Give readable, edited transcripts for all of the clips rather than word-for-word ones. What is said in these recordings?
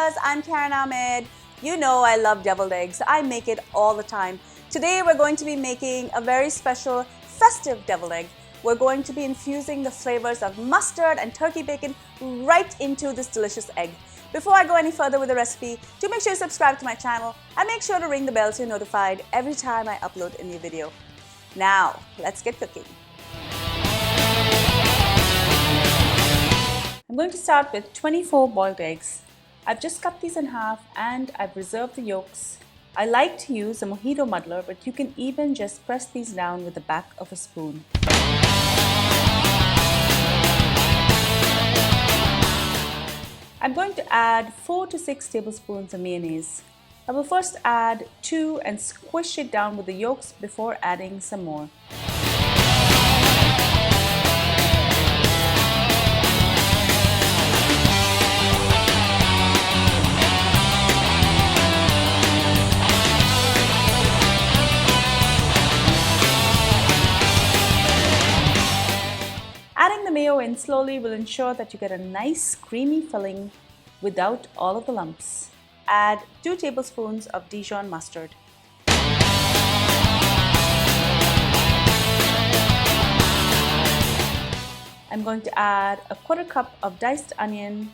adventures. I'm Karen Ahmed. You know I love deviled eggs. I make it all the time. Today we're going to be making a very special festive deviled egg. We're going to be infusing the flavors of mustard and turkey bacon right into this delicious egg. Before I go any further with the recipe, do make sure you subscribe to my channel and make sure to ring the bell so you're notified every time I upload a new video. Now, let's get cooking. I'm going to start with 24 boiled eggs. I've just cut these in half and I've reserved the yolks. I like to use a mojito muddler, but you can even just press these down with the back of a spoon. I'm going to add 4 to 6 tablespoons of mayonnaise. I will first add 2 and squish it down with the yolks before adding some more. Adding the mayo in slowly will ensure that you get a nice creamy filling without all of the lumps. Add 2 tablespoons of Dijon mustard. I'm going to add a 1/4 cup of diced onion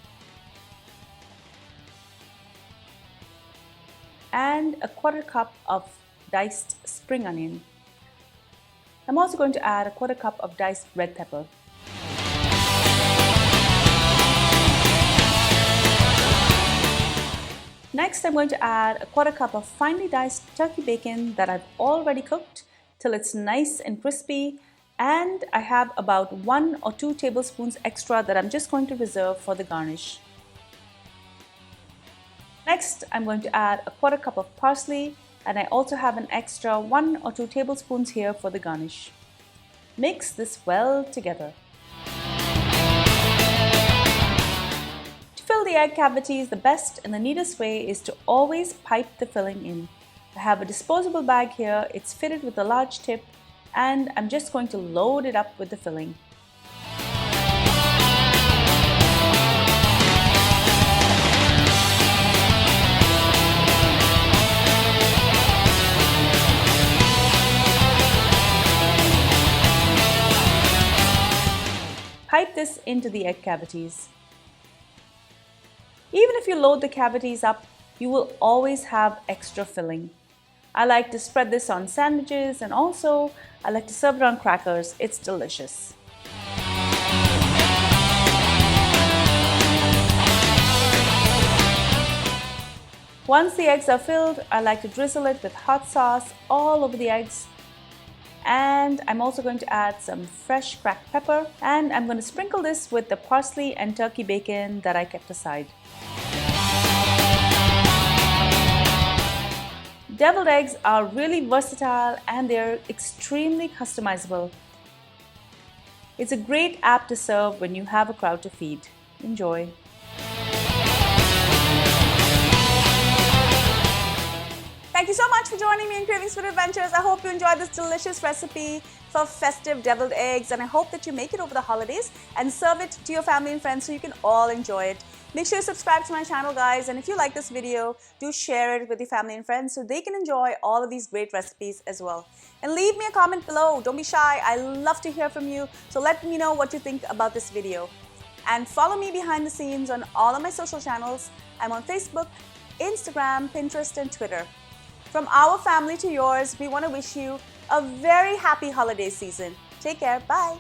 and a 1/4 cup of diced spring onion. I'm also going to add a 1/4 cup of diced red pepper. Next, I'm going to add a 1/4 cup of finely diced turkey bacon that I've already cooked till it's nice and crispy, and I have about 1 or 2 tablespoons extra that I'm just going to reserve for the garnish. Next, I'm going to add a 1/4 cup of parsley, and I also have an extra 1 or 2 tablespoons here for the garnish. Mix this well together. To fill the egg cavities, the best and the neatest way is to always pipe the filling in. I have a disposable bag here. It's fitted with a large tip, and I'm just going to load it up with the filling. Pipe this into the egg cavities. Even if you load the cavities up, you will always have extra filling. I like to spread this on sandwiches, and also I like to serve it on crackers. It's delicious. Once the eggs are filled, I like to drizzle it with hot sauce all over the eggs. And I'm also going to add some fresh cracked pepper, and I'm going to sprinkle this with the parsley and turkey bacon that I kept aside. Deviled eggs are really versatile and they're extremely customizable. It's a great app to serve when you have a crowd to feed. Enjoy! Thank you so much for joining me in Cravings for Adventures. I hope you enjoyed this delicious recipe for festive deviled eggs, and I hope that you make it over the holidays and serve it to your family and friends so you can all enjoy it. Make sure you subscribe to my channel, guys, and if you like this video, do share it with your family and friends so they can enjoy all of these great recipes as well. And leave me a comment below. Don't be shy. I love to hear from you, so let me know what you think about this video. And follow me behind the scenes on all of my social channels. I'm on Facebook, Instagram, Pinterest, and Twitter. From our family to yours, we want to wish you a very happy holiday season. Take care. Bye.